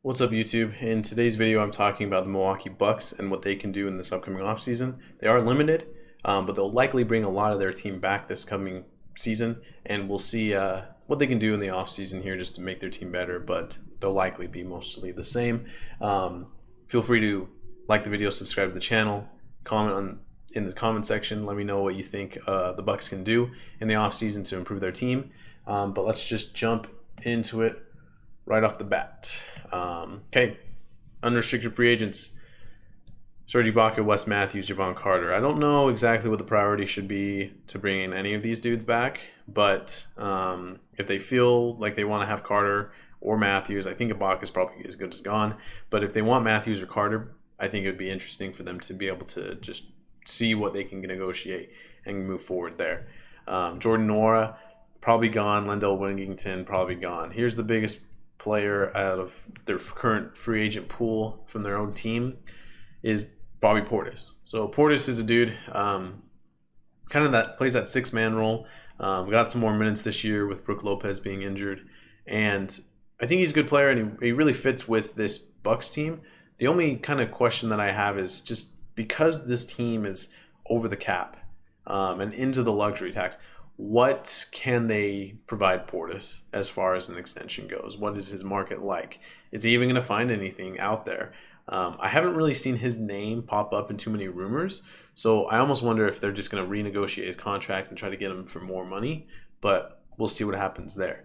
What's up, YouTube? In today's video, I'm talking about the Milwaukee Bucks and what they can do in this upcoming offseason. They are limited, but they'll likely bring a lot of their team back this coming season, and we'll see what they can do in the offseason here just to make their team better, but they'll likely be mostly the same. Feel free to like the video, subscribe to the channel, comment in the comment section. Let me know what you think the Bucks can do in the offseason to improve their team. But let's just jump into it right off the bat. Okay, unrestricted free agents: Serge Ibaka, Wes Matthews, Javon Carter. I don't know exactly what the priority should be to bring in any of these dudes back, but if they feel like they want to have Carter or Matthews, I think Ibaka is probably as good as gone. But if they want Matthews or Carter, I think it would be interesting for them to be able to just see what they can negotiate and move forward there. Jordan Nwora, probably gone. Lendell Wigington, probably gone. Here's the biggest player out of their current free agent pool from their own team is Bobby Portis. So Portis is a dude kind of that plays that six-man role. Got some more minutes this year with Brook Lopez being injured, and I think he's a good player and he really fits with this Bucks team. The only kind of question that I have is just because this team is over the cap and into the luxury tax, what can they provide Portis as far as an extension goes? What is his market like? Is he even going to find anything out there? I haven't really seen his name pop up in too many rumors, so I almost wonder if they're just going to renegotiate his contract and try to get him for more money, but we'll see what happens there.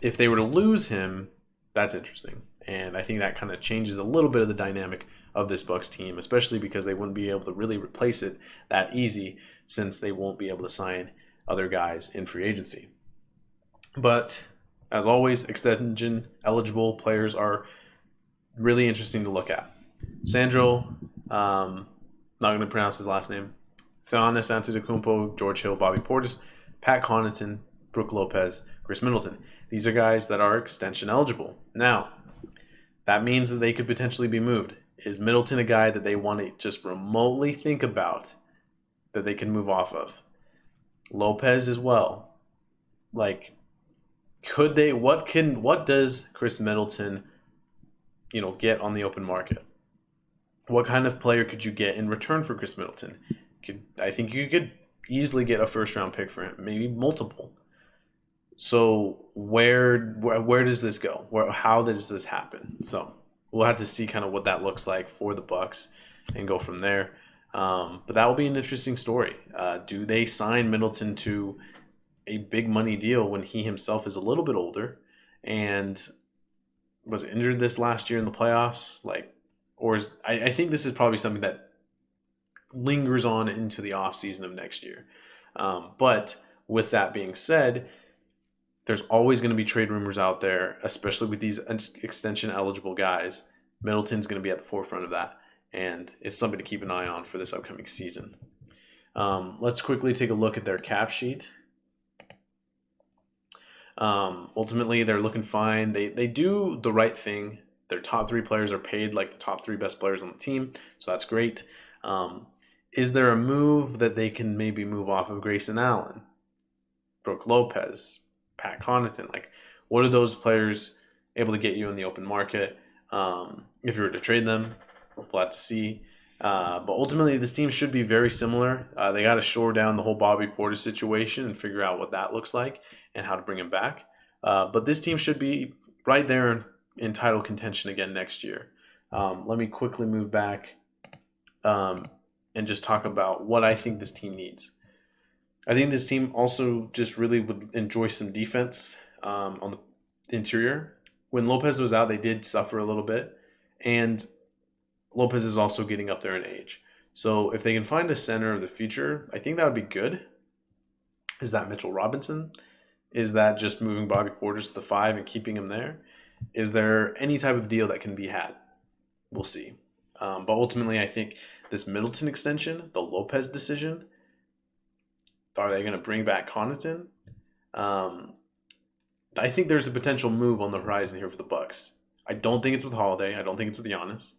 If they were to lose him, that's interesting, and I think that kind of changes a little bit of the dynamic of this Bucks team, especially because they wouldn't be able to really replace it that easy since they won't be able to sign other guys in free agency. But as always, extension eligible players are really interesting to look at. Sandro, not going to pronounce his last name, Giannis Antetokounmpo, George Hill, Bobby Portis, Pat Connaughton, Brook Lopez, Chris Middleton. These are guys that are extension eligible. Now, that means that they could potentially be moved. Is Middleton a guy that they want to just remotely think about that they can move off of? Lopez as well. Like, could they? What does Chris Middleton, get on the open market? What kind of player could you get in return for Chris Middleton? I think you could easily get a first-round pick for him, maybe multiple. So where does this go? How does this happen? So we'll have to see kind of what that looks like for the Bucks and go from there. But that will be an interesting story. Do they sign Middleton to a big money deal when he himself is a little bit older and was injured this last year in the playoffs? I think this is probably something that lingers on into the offseason of next year. But with that being said, there's always going to be trade rumors out there, especially with these extension eligible guys. Middleton's going to be at the forefront of that, and it's something to keep an eye on for this upcoming season. Let's quickly take a look at their cap sheet. Ultimately, they're looking fine. They do the right thing. Their top three players are paid like the top three best players on the team, so that's great. Is there a move that they can maybe move off of Grayson Allen, Brook Lopez, Pat Connaughton? What are those players able to get you in the open market? If you were to trade them, we'll have to see. But ultimately, this team should be very similar. They got to shore down the whole Bobby Portis situation and figure out what that looks like and how to bring him back. But this team should be right there in title contention again next year. Let me quickly move back and just talk about what I think this team needs. I think this team also just really would enjoy some defense on the interior. When Lopez was out, they did suffer a little bit, and Lopez is also getting up there in age. So if they can find a center of the future, I think that would be good. Is that Mitchell Robinson? Is that just moving Bobby Portis to the 5 and keeping him there? Is there any type of deal that can be had? We'll see. But ultimately, I think this Middleton extension, the Lopez decision, are they going to bring back Connaughton? I think there's a potential move on the horizon here for the Bucks. I don't think it's with Holiday. I don't think it's with Giannis.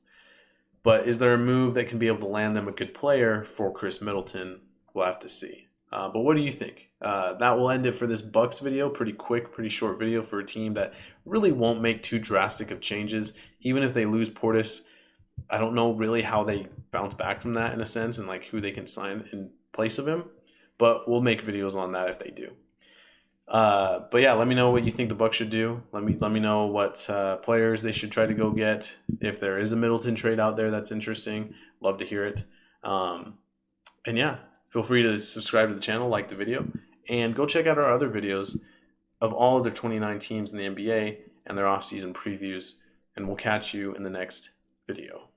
But is there a move that can be able to land them a good player for Chris Middleton? We'll have to see. But what do you think? That will end it for this Bucks video. Pretty quick, pretty short video for a team that really won't make too drastic of changes. Even if they lose Portis, I don't know really how they bounce back from that in a sense, and like who they can sign in place of him. But we'll make videos on that if they do. But yeah, let me know what you think the Bucks should do. Let me know what players they should try to go get. If there is a Middleton trade out there that's interesting, love to hear it. And yeah, feel free to subscribe to the channel, like the video, and go check out our other videos of all of their 29 teams in the NBA and their offseason previews. And we'll catch you in the next video.